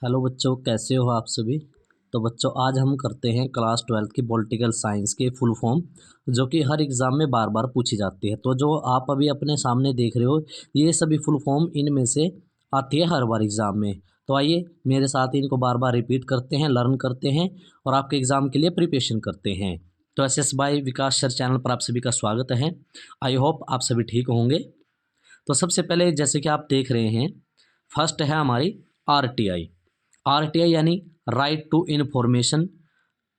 Hello बच्चों, कैसे हो आप सभी। तो बच्चों, आज हम करते हैं क्लास 12 की पॉलिटिकल साइंस के फुल फॉर्म, जो कि हर एग्ज़ाम में बार बार पूछी जाती है। तो जो आप अभी अपने सामने देख रहे हो, ये सभी फुल फॉर्म इनमें से आती है हर बार एग्ज़ाम में। तो आइए मेरे साथ इनको बार बार रिपीट करते हैं, लर्न करते हैं और आपके एग्ज़ाम के लिए प्रिपरेशन करते हैं। तो S S by Vikas sir channel पर आप सभी का स्वागत है। आई होप आप सभी ठीक होंगे। तो सबसे पहले जैसे कि आप देख रहे हैं, फर्स्ट है हमारी RTI। RTI यानी राइट टू इन्फॉर्मेशन,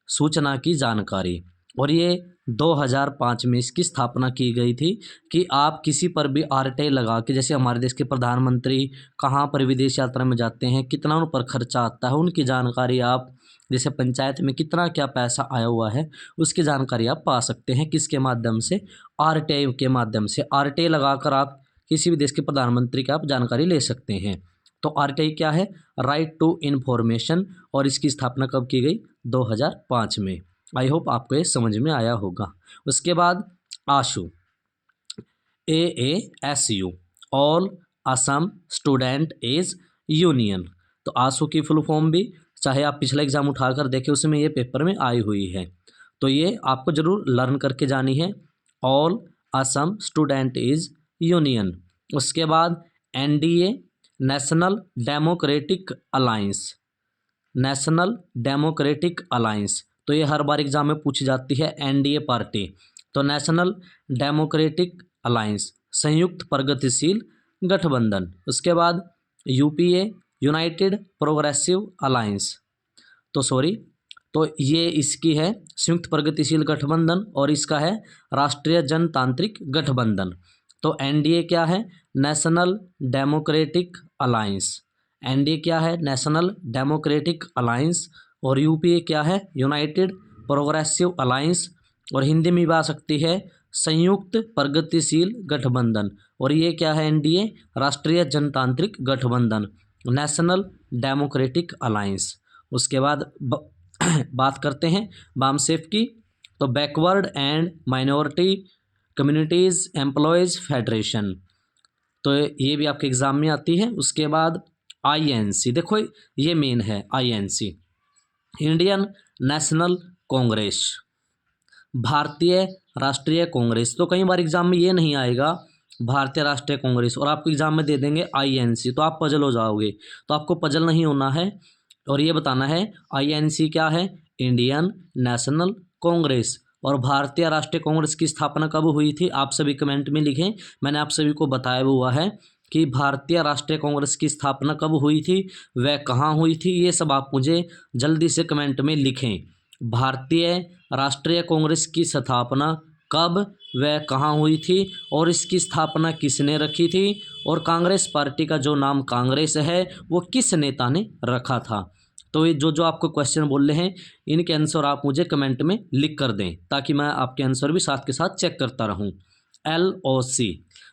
सूचना की जानकारी। और ये 2005 में इसकी स्थापना की गई थी कि आप किसी पर भी RTI लगा के, जैसे हमारे देश के प्रधानमंत्री कहाँ पर विदेश यात्रा में जाते हैं, कितना उन पर खर्चा आता है, उनकी जानकारी आप, जैसे पंचायत में कितना क्या पैसा आया हुआ है, उसकी जानकारी आप पा सकते हैं। किसके माध्यम से? RTI के माध्यम से। RTI लगाकर आप किसी भी देश के प्रधानमंत्री की आप जानकारी ले सकते हैं। तो RTI क्या है? Right to information. और इसकी स्थापना कब की गई? 2005 में। आई होप आपको ये समझ में आया होगा। उसके बाद AASU, AASU, all Assam students union. तो आशु की फुल फॉर्म भी, चाहे आप पिछला एग्जाम उठाकर देखें, उसमें ये पेपर में आई हुई है। तो ये आपको जरूर लर्न करके जानी है, all Assam students union. उसके बाद NDA, national democratic alliance. National democratic alliance, तो ये हर बार एग्जाम में पूछी जाती है। NDA पार्टी, तो नेशनल डेमोक्रेटिक अलायंस, संयुक्त प्रगतिशील गठबंधन। उसके बाद UPA, यूनाइटेड प्रोग्रेसिव अलायंस। तो सॉरी, तो ये इसकी है संयुक्त प्रगतिशील गठबंधन, और इसका है राष्ट्रीय जनतांत्रिक गठबंधन। तो NDA क्या है? National democratic alliance. NDA क्या है? National democratic alliance. और UPA क्या है? United progressive alliance. और हिंदी में भी आ सकती है संयुक्त प्रगतिशील गठबंधन। और ये क्या है? NDA राष्ट्रीय जनतांत्रिक गठबंधन, नेशनल डेमोक्रेटिक अलायंस। उसके बाद बात करते हैं बामसेफ की। तो backward and minority communities employees federation, तो ये भी आपके एग्ज़ाम में आती है। उसके बाद INC, देखो ये मेन है INC, Indian national Congress, Bharatiya Rashtriya Congress. तो कई बार एग्जाम में ये नहीं आएगा भारतीय राष्ट्रीय कांग्रेस, और आपको एग्जाम में दे देंगे INC, तो आप पजल हो जाओगे। तो आपको पजल नहीं होना है और ये बताना है INC क्या है? Indian national Congress. और भारतीय राष्ट्रीय कांग्रेस की स्थापना कब हुई थी? आप सभी कमेंट में लिखें। मैंने आप सभी को बताया हुआ है कि भारतीय राष्ट्रीय कांग्रेस की स्थापना कब हुई थी, वह कहाँ हुई थी, ये सब आप मुझे जल्दी से कमेंट में लिखें। भारतीय राष्ट्रीय कांग्रेस की स्थापना कब व कहाँ हुई थी, और इसकी स्थापना किसने रखी थी, और कांग्रेस पार्टी का जो नाम कांग्रेस है वो किस नेता ने रखा था। तो ये जो जो आपको क्वेश्चन बोल रहे हैं, इनके आंसर आप मुझे कमेंट में लिख कर दें, ताकि मैं आपके आंसर भी साथ के साथ चेक करता रहूं। LOC,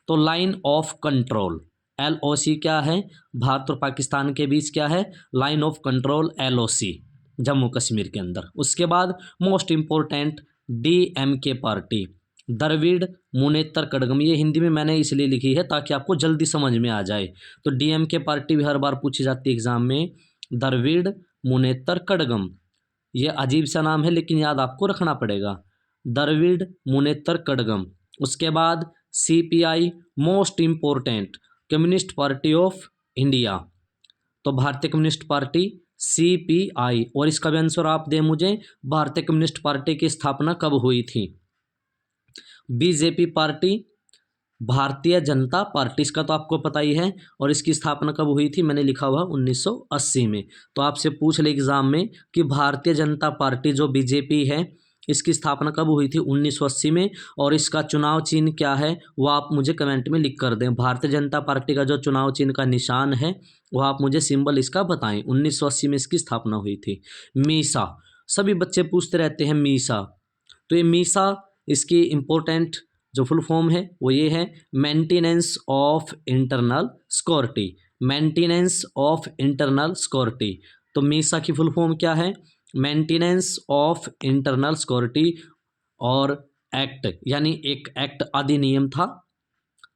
तो लाइन ऑफ कंट्रोल। LOC क्या है? भारत और पाकिस्तान के बीच क्या है? Line of control, LOC, Jammu Kashmir के अंदर। उसके बाद most important DMK party, Dravida Munnetra Kazhagam. ये हिंदी में मैंने इसलिए लिखी है ताकि आपको जल्दी समझ में आ जाए। तो DMK पार्टी भी हर बार पूछी जाती है एग्जाम में, द्रविड़ मुनेत्र कड़गम। ये अजीब सा नाम है लेकिन याद आपको रखना पड़ेगा, द्रविड़ मुनेत्र कड़गम। उसके बाद CPI, most important communist party of India, तो भारतीय कम्युनिस्ट पार्टी CPI। और इसका भी आंसर आप दें मुझे, भारतीय कम्युनिस्ट पार्टी की स्थापना कब हुई थी? BJP party, Bharatiya Janata party, इसका तो आपको पता ही है। और इसकी स्थापना कब हुई थी? मैंने लिखा हुआ 1980 में। तो आपसे पूछ ले एग्जाम में कि भारतीय जनता पार्टी जो BJP है, इसकी स्थापना कब हुई थी? 1980 में। और इसका चुनाव चिन्ह क्या है वो आप मुझे कमेंट में लिख कर दें। भारतीय जनता पार्टी का जो चुनाव चिन्ह का निशान है वो आप मुझे सिंबल इसका बताएं। 1980 में इसकी स्थापना हुई थी। मीसा, सभी बच्चे पूछते रहते हैं मीसा। तो ये मीसा, इसकी इम्पोर्टेंट जो फुल फॉर्म है वो ये है, maintenance of internal security. Maintenance of internal security, तो मीसा की फुल फॉर्म क्या है? Maintenance of internal security. और एक्ट, यानी एक एक्ट अधिनियम था,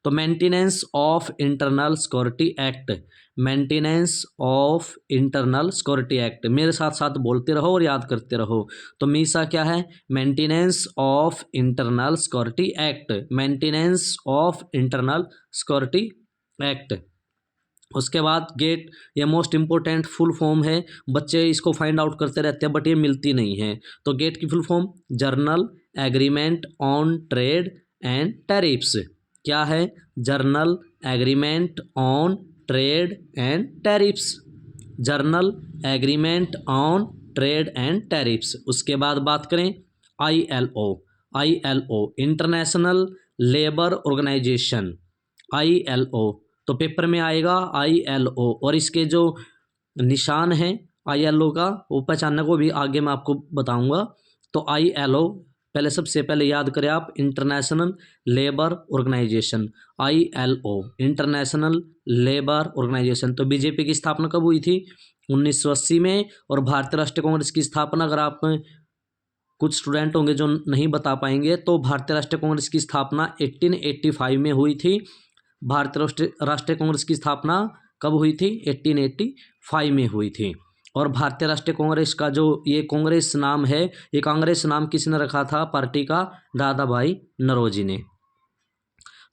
तो maintenance of internal security act, maintenance of internal security act, मेरे साथ साथ बोलते रहो और याद करते रहो। तो मीसा क्या है? Maintenance of internal security act, maintenance of internal security act. उसके बाद गेट, ये मोस्ट इंपॉर्टेंट फुल फॉर्म है, बच्चे इसको फाइंड आउट करते रहते हैं बट ये मिलती नहीं है। तो गेट की full form general agreement on trade and tariffs. क्या है? General agreement on trade and tariffs, general agreement on trade and tariffs. उसके बाद बात करें ILO, ILO international labour organisation, ILO, तो पेपर में आएगा ILO, और इसके जो निशान हैं ILO का वो पहचानने को भी आगे मैं आपको बताऊंगा। तो ILO पहले सबसे पहले याद करें आप, international labour organisation, ILO international labour organisation. तो बीजेपी की स्थापना कब हुई थी? 1980 में। और भारतीय राष्ट्रीय कांग्रेस की स्थापना, अगर आप कुछ स्टूडेंट होंगे जो नहीं बता पाएंगे, तो भारतीय राष्ट्रीय कांग्रेस की स्थापना 1885 में हुई थी। भारतीय राष्ट्रीय कांग्रेस की स्थापना कब हुई थी? 1885 में हुई थी। और भारतीय राष्ट्रीय कांग्रेस का जो ये कांग्रेस नाम है, ये कांग्रेस नाम किसने रखा था पार्टी का? दादा भाई नौरोजी ने।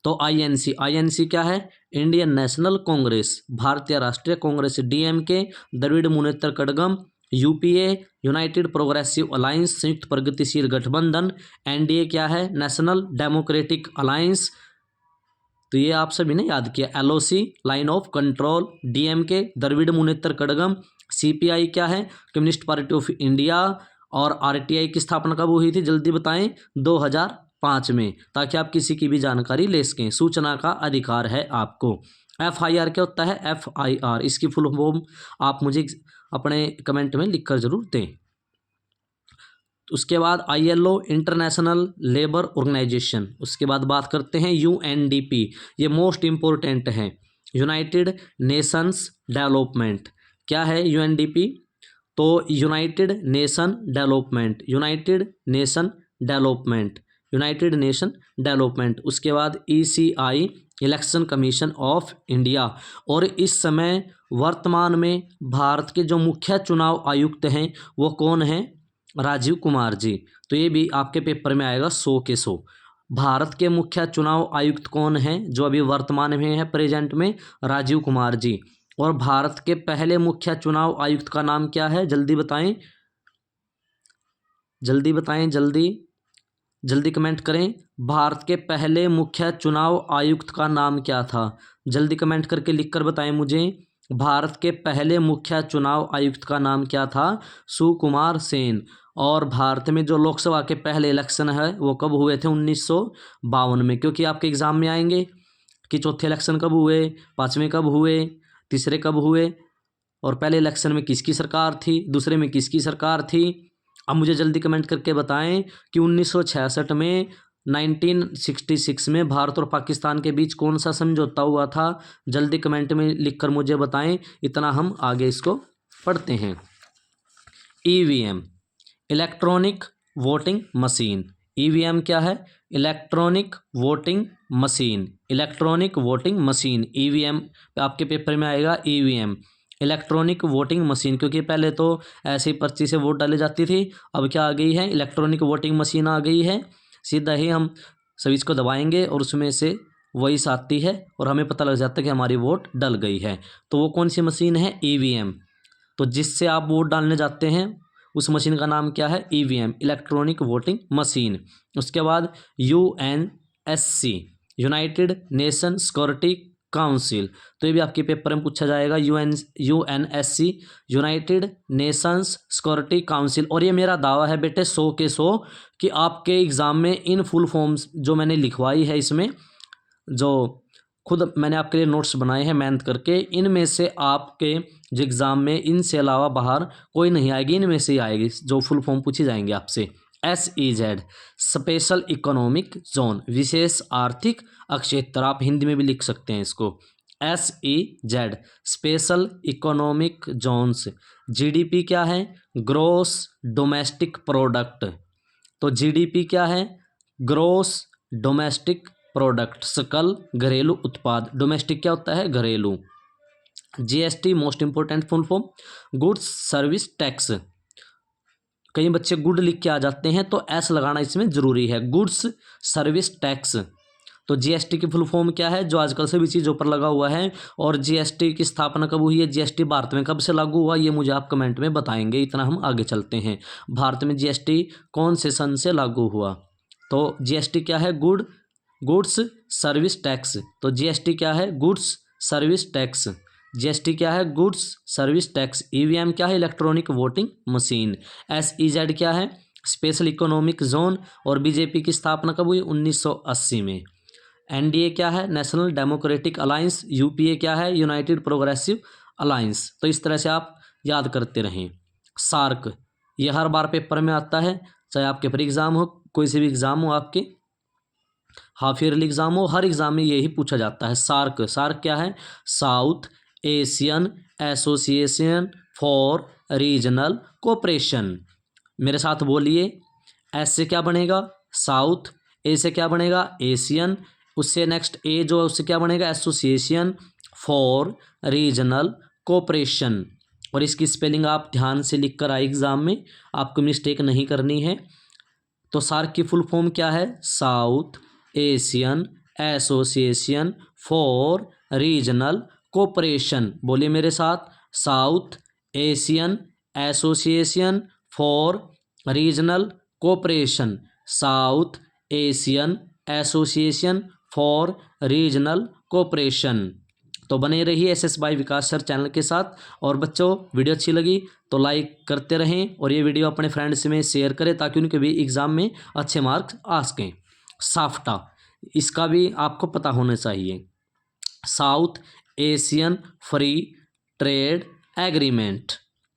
तो INC, INC क्या है? Indian national Congress, Bharatiya Rashtriya Congress. DMK Dravida Munnetra Kazhagam, UPA united progressive alliance, संयुक्त प्रगतिशील गठबंधन। NDA क्या है? National democratic alliance. तो ये आप सभी ने याद किया। LOC line of control, DMK Dravida Munnetra Kazhagam. CPI क्या है? Communist party of India. और RTI की स्थापना कब हुई थी? जल्दी बताएं। 2005 में, ताकि आप किसी की भी जानकारी ले सकें। सूचना का अधिकार है आपको। FIR क्या होता है? FIR इसकी फुल फॉर्म आप मुझे अपने कमेंट में लिखकर जरूर दें। उसके बाद ILO इंटरनेशनल लेबर ऑर्गेनाइजेशन। उसके बाद बात करते हैं UNDP, ये मोस्ट इम्पोर्टेंट है, यूनाइटेड नेशंस डेवलपमेंट। क्या है UNDP? तो United nation development, United nation development, United nation development. उसके बाद ECI election commission of India. और इस समय वर्तमान में भारत के जो मुख्य चुनाव आयुक्त हैं वो कौन हैं? राजीव कुमार जी। तो ये भी आपके पेपर में आएगा 100 के 100। भारत के मुख्य चुनाव आयुक्त कौन हैं जो अभी वर्तमान में है प्रेजेंट में? राजीव कुमार जी। और भारत के पहले मुख्य चुनाव आयुक्त का नाम क्या है? जल्दी बताएं, जल्दी बताएं, जल्दी जल्दी कमेंट करें। भारत के पहले मुख्य चुनाव आयुक्त का नाम क्या था? जल्दी कमेंट करके लिखकर बताएं मुझे। भारत के पहले मुख्य चुनाव आयुक्त का नाम क्या था? सुकुमार सेन। और भारत में जो लोकसभा के पहले इलेक्शन है वो कब हुए थे? 1952 में। क्योंकि आपके एग्जाम में आएंगे कि चौथे इलेक्शन कब हुए, पाँचवें कब हुए, तीसरे कब हुए, और पहले इलेक्शन में किसकी सरकार थी, दूसरे में किसकी सरकार थी। अब मुझे जल्दी कमेंट करके बताएं कि 1966 में 1966 में भारत और पाकिस्तान के बीच कौन सा समझौता हुआ था? जल्दी कमेंट में लिखकर मुझे बताएं। इतना हम आगे इसको पढ़ते हैं। EVM electronic voting machine. EVM क्या है? Electronic voting machine, electronic voting machine. EVM आपके पेपर में आएगा। EVM इलेक्ट्रॉनिक वोटिंग मशीन, क्योंकि पहले तो ऐसे ही पर्ची से वोट डाली जाती थी, अब क्या आ गई है? इलेक्ट्रॉनिक वोटिंग मशीन आ गई है। सीधा ही हम स्विच को दबाएंगे और उसमें से वॉइस आती है और हमें पता लग जाता है कि हमारी वोट डल गई है। तो वो कौन सी मशीन है? EVM। तो जिससे आप वोट डालने जाते हैं उस मशीन का नाम क्या है? EVM electronic voting machine. उसके बाद UNSC United nation security council. तो ये भी आपके पेपर में पूछा जाएगा। UNSC United Nations security council. और ये मेरा दावा है बेटे 100 के 100 कि आपके एग्ज़ाम में इन फुल फॉर्म्स जो मैंने लिखवाई है, इसमें जो खुद मैंने आपके लिए नोट्स बनाए हैं मेहनत करके, इनमें से आपके जो एग्ज़ाम में इनसे अलावा बाहर कोई नहीं आएगी, इनमें से ही आएगी जो फुल फॉर्म पूछे जाएंगे आपसे। SEZ स्पेशल इकोनॉमिक जोन, विशेष आर्थिक क्षेत्र, आप हिंदी में भी लिख सकते हैं इसको। SEZ special economic zones. GDP क्या है? Gross domestic product. तो GDP क्या है? ग्रोस डोमेस्टिक प्रोडक्ट्स, कल घरेलू उत्पाद, डोमेस्टिक क्या होता है, घरेलू। GST most important full form, goods service tax. कई बच्चे गुड लिख के आ जाते हैं तो एस लगाना इसमें जरूरी है, गुड्स सर्विस टैक्स। तो जीएसटी की फुल फॉर्म क्या है, जो आजकल सभी चीज़ों पर लगा हुआ है। और जीएसटी की स्थापना कब हुई है, जीएसटी भारत में कब से लागू हुआ, ये मुझे आप कमेंट में बताएंगे। इतना हम आगे चलते हैं। भारत में जीएसटी कौन से सन से लागू हुआ। तो जीएसटी क्या है, गुड्स सर्विस टैक्स। तो जीएसटी क्या है, गुड्स सर्विस टैक्स। जीएसटी क्या है, गुड्स सर्विस टैक्स। ईवीएम क्या है, इलेक्ट्रॉनिक वोटिंग मशीन। एसईजेड क्या है, स्पेशल इकोनॉमिक जोन। और बीजेपी की स्थापना कब हुई, 1980 में। एनडीए क्या है, नेशनल डेमोक्रेटिक अलायंस। यूपीए क्या है, यूनाइटेड प्रोग्रेसिव अलायंस। तो इस तरह से आप याद करते रहें। सार्क, ये हर बार पेपर में आता है, चाहे आपके प्री एग्जाम हो, कोई से भी एग्जाम हो, आपके हाफ ईयरली एग्जाम हो, हर एग्जाम में यही पूछा जाता है। सार्क, सार्क क्या है, south Asian association for regional cooperation. मेरे साथ बोलिए, एस से क्या बनेगा, साउथ। ए से क्या बनेगा, एशियन। उससे नेक्स्ट ए जो है उससे क्या बनेगा, एसोसिएशन फॉर रीजनल कोऑपरेशन। और इसकी स्पेलिंग आप ध्यान से लिख कर आए एग्जाम में, आपको मिस्टेक नहीं करनी है। तो सार्क की फुल फॉर्म क्या है, south Asian association for regional cooperation. बोलिए मेरे साथ, south Asian association for regional cooperation. South Asian association for regional cooperation. तो बने रहिए SS by Vikas sir channel के साथ। और बच्चों, वीडियो अच्छी लगी तो लाइक करते रहें और ये वीडियो अपने फ्रेंड्स में शेयर करें ताकि उनके भी एग्ज़ाम में अच्छे मार्क्स आ सकें। साफ्टा, इसका भी आपको पता होना चाहिए। South Asian free trade agreement.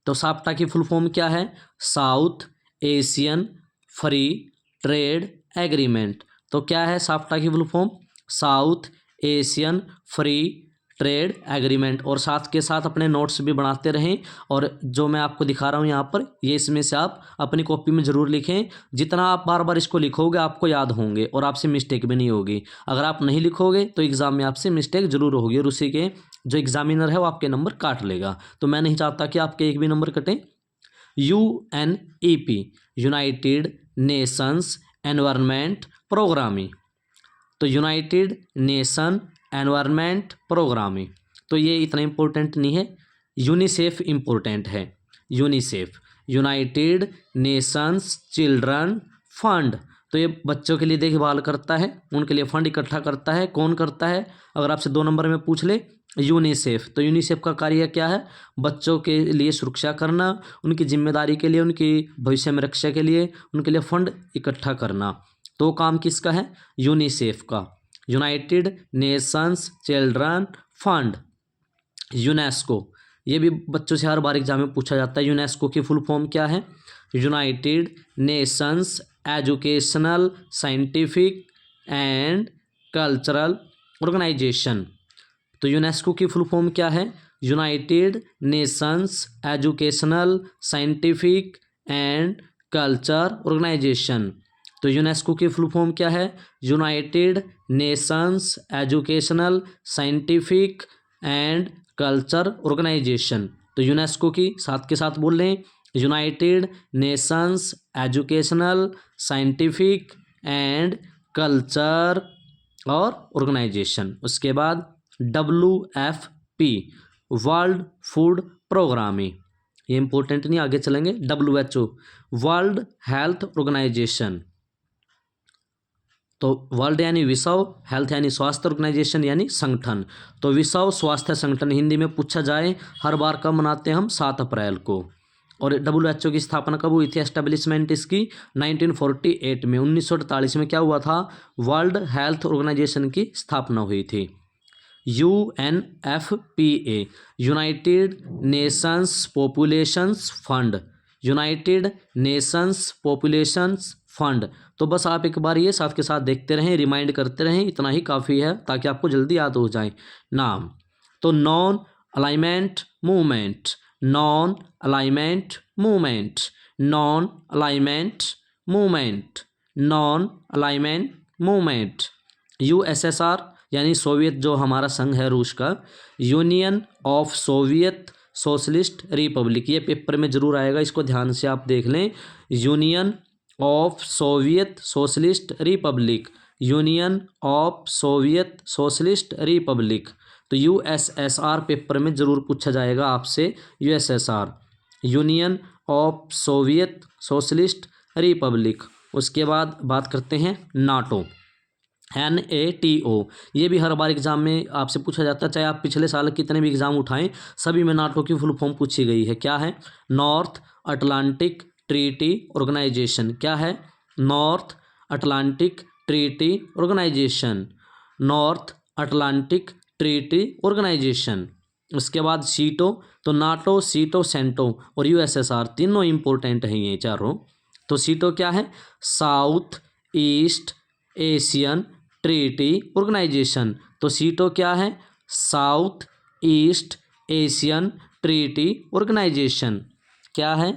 तो साफ्टा की फुल फॉर्म क्या है, south Asian free trade agreement. तो क्या है साफ्टा की full form, south Asian free trade agreement. और साथ के साथ अपने नोट्स भी बनाते रहें। और जो मैं आपको दिखा रहा हूँ यहाँ पर, ये इसमें से आप अपनी कॉपी में ज़रूर लिखें। जितना आप बार बार इसको लिखोगे आपको याद होंगे और आपसे मिस्टेक भी नहीं होगी। अगर आप नहीं लिखोगे तो एग्ज़ाम में आपसे मिस्टेक ज़रूर होगी और उसी के जो एग्जामिनर है वो आपके नंबर काट लेगा। तो मैं नहीं चाहता कि आपके एक भी नंबर कटें। UNEP, United Nations environment programming. तो यूनाइटेड नेशन एनवायरनमेंट प्रोग्रामिंग, तो ये इतना इम्पोर्टेंट नहीं है। यूनिसेफ इम्पोर्टेंट है, UNICEF United Nations children fund. तो ये बच्चों के लिए देखभाल करता है, उनके लिए फंड इकट्ठा करता है। कौन करता है, अगर आपसे 2 नंबर में पूछ ले, यूनिसेफ। तो यूनिसेफ का कार्य क्या है, बच्चों के लिए सुरक्षा करना, उनकी जिम्मेदारी के लिए, उनकी भविष्य में रक्षा के लिए, उनके लिए फंड इकट्ठा करना। तो काम किसका है, यूनिसेफ का, United Nations children fund. UNESCO, ये भी बच्चों से हर बार एग्जाम में पूछा जाता है। यूनेस्को की फुल फॉर्म क्या है, united nations educational scientific and cultural organisation. तो यूनेस्को की फुल फॉर्म क्या है, united nations educational scientific and culture organisation. तो यूनेस्को की फुल फॉर्म क्या है, united nations educational scientific and culture organisation. तो यूनेस्को की साथ के साथ बोल लें, united nations educational scientific and culture और ऑर्गेनाइजेशन। उसके बाद WFP, वर्ल्ड फूड प्रोग्रामिंग, ये इंपॉर्टेंट नहीं, आगे चलेंगे। WHO, world health organisation. तो वर्ल्ड यानी विश्व, हेल्थ यानी स्वास्थ्य, ऑर्गेनाइजेशन यानी संगठन। तो विश्व स्वास्थ्य संगठन हिंदी में पूछा जाए, हर बार कब मनाते हैं हम, 7 अप्रैल को। और WHO की स्थापना कब हुई थी, एस्टेब्लिशमेंट इसकी 1948 में। 1948 में क्या हुआ था, वर्ल्ड हेल्थ ऑर्गेनाइजेशन की स्थापना हुई थी। UNFPA, United Nations populations fund, United Nations populations fund. तो बस आप एक बार ये साथ के साथ देखते रहें, रिमाइंड करते रहें, इतना ही काफ़ी है ताकि आपको जल्दी याद हो जाए नाम। तो non alignment movement, non alignment movement, non alignment movement, non alignment movement. USSR यानी सोवियत जो हमारा संघ है रूस का, union of Soviet socialist Republic, ये पेपर में जरूर आएगा, इसको ध्यान से आप देख लें। Union of Soviet socialist Republic, union of Soviet socialist Republic. तो यूएसएसआर पेपर में जरूर पूछा जाएगा आपसे, USSR union of Soviet socialist Republic. उसके बाद बात करते हैं नाटो, NATO, ये भी हर बार एग्जाम में आपसे पूछा जाता है, चाहे आप पिछले साल कितने भी एग्जाम उठाएं, सभी में नाटो की फुल फॉर्म पूछी गई है। क्या है? North atlantic treaty organisation. क्या है? North atlantic treaty organisation, north atlantic treaty organisation. उसके बाद सीटो, तो नाटो, सीटो, सेंटो और यूएसएसआर तीनों इंपॉर्टेंट हैं ये चारों। तो सीटो क्या है? South east Asian treaty organisation. तो सीटो क्या है? South east Asian treaty organisation. क्या है?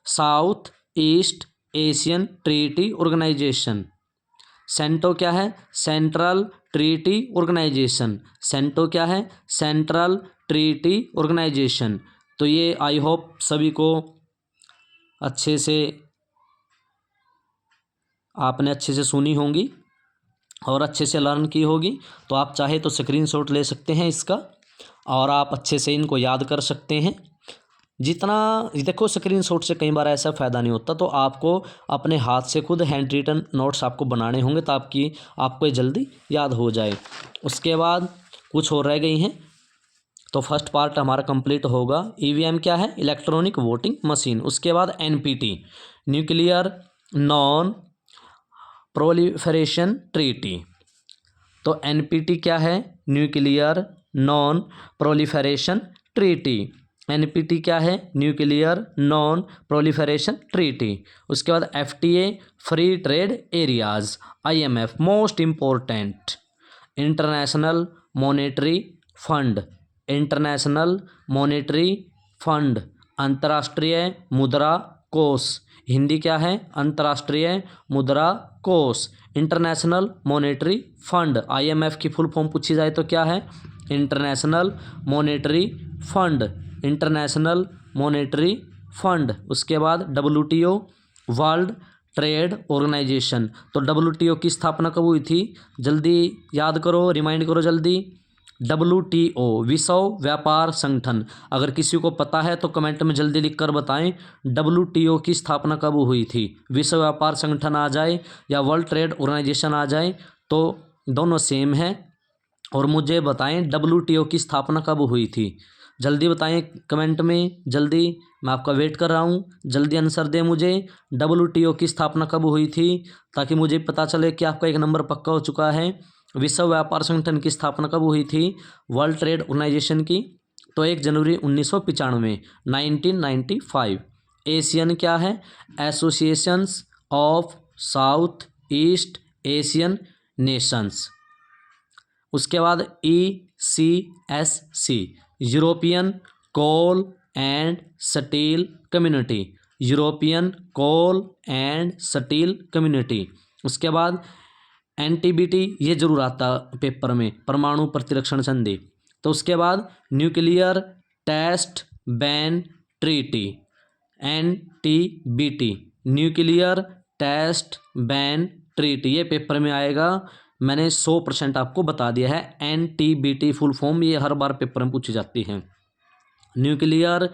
South east Asian treaty organisation. CENTO क्या है? Central treaty organisation. सेंटो क्या है? Central treaty organisation. तो ये आई होप सभी को अच्छे से आपने अच्छे से सुनी होंगी और अच्छे से लर्न की होगी। तो आप चाहे तो स्क्रीनशॉट ले सकते हैं इसका और आप अच्छे से इनको याद कर सकते हैं। जितना देखो स्क्रीनशॉट से कई बार ऐसा फ़ायदा नहीं होता, तो आपको अपने हाथ से खुद हैंड रिटन नोट्स आपको बनाने होंगे ताकि आपको ये जल्दी याद हो जाए। उसके बाद कुछ और रह गई हैं। तो फर्स्ट पार्ट हमारा कंप्लीट होगा। ईवीएम क्या है? Electronic voting machine. उसके बाद NPT, nuclear non proliferation treaty. तो एनपीटी क्या है? Nuclear non proliferation treaty. NPT क्या है? Nuclear non proliferation treaty. उसके बाद FTA, free trade areas. IMF, most important, international monetary fund, international monetary fund, अंतर्राष्ट्रीय मुद्रा कोष। हिंदी क्या है? अंतर्राष्ट्रीय मुद्रा कोष, इंटरनेशनल मॉनेटरी फंड। आईएमएफ की फुल फॉर्म पूछी जाए तो क्या है? International monetary fund, international monetary fund. उसके बाद डब्ल्यूटीओ, वर्ल्ड ट्रेड ऑर्गेनाइजेशन। तो डब्ल्यूटीओ की स्थापना कब हुई थी? जल्दी याद करो, रिमाइंड करो जल्दी। WTO, विश्व व्यापार संगठन। अगर किसी को पता है तो कमेंट में जल्दी लिखकर बताएं WTO की स्थापना कब हुई थी। विश्व व्यापार संगठन आ जाए या वर्ल्ड ट्रेड ऑर्गेनाइजेशन आ जाए तो दोनों सेम है। और मुझे बताएं WTO की स्थापना कब हुई थी। जल्दी बताएं कमेंट में, जल्दी, मैं आपका वेट कर रहा हूं। जल्दी आंसर दें मुझे, WTO की स्थापना कब हुई थी, ताकि मुझे पता चले कि आपका एक नंबर पक्का हो चुका है। विश्व व्यापार संगठन की स्थापना कब हुई थी? वर्ल्ड ट्रेड ऑर्गेनाइजेशन की? तो 1 जनवरी 1995, 1995। एशियन क्या है? Associations of south east Asian nations. उसके बाद ECSC, European coal and steel community, European coal and steel community. उसके बाद NTBT, ये जरूर आता पेपर में, परमाणु प्रतिरक्षण संधि। तो उसके बाद nuclear test ban treaty, NTBT, nuclear test ban treaty, ये पेपर में आएगा। मैंने 100% आपको बता दिया है। NTBT फुल फॉर्म ये हर बार पेपर में पूछी जाती है। Nuclear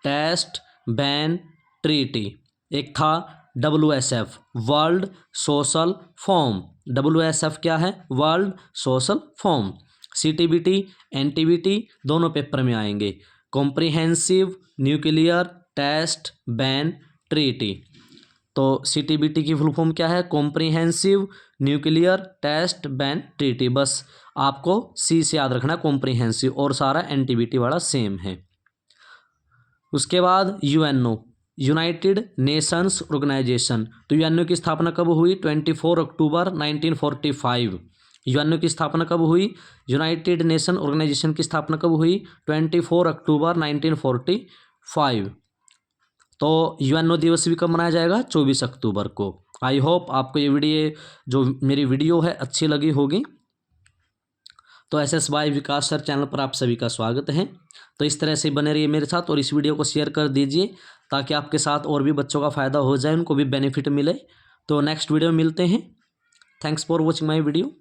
test ban treaty. एक था WSF, world social forum. WSF क्या है? World social forum. CTBT, NTBT दोनों पेपर में आएंगे। Comprehensive nuclear test ban treaty. तो CTBT की फुल फॉर्म क्या है? Comprehensive nuclear test ban treaty. बस आपको C से याद रखना, कॉम्प्रिहेंसिव, और सारा NTBT वाला सेम है। उसके बाद UNO, यूनाइटेड नेशंस ऑर्गेनाइजेशन। तो UNO की स्थापना कब हुई? 24 अक्टूबर 1945। UNO की स्थापना कब हुई? यूनाइटेड नेशन ऑर्गेनाइजेशन की स्थापना कब हुई? 24 अक्टूबर 1945। तो UNO दिवस भी कब मनाया जाएगा? 24 अक्टूबर को। आई होप आपको ये वीडियो, जो मेरी वीडियो है, अच्छी लगी होगी। तो SS बाय विकास सर चैनल पर आप सभी का स्वागत है। तो इस तरह से बने रहिए मेरे साथ और इस वीडियो को शेयर कर दीजिए ताकि आपके साथ और भी बच्चों का फ़ायदा हो जाए, उनको भी बेनिफिट मिले। तो नेक्स्ट वीडियो में मिलते हैं। Thanks for watching my video.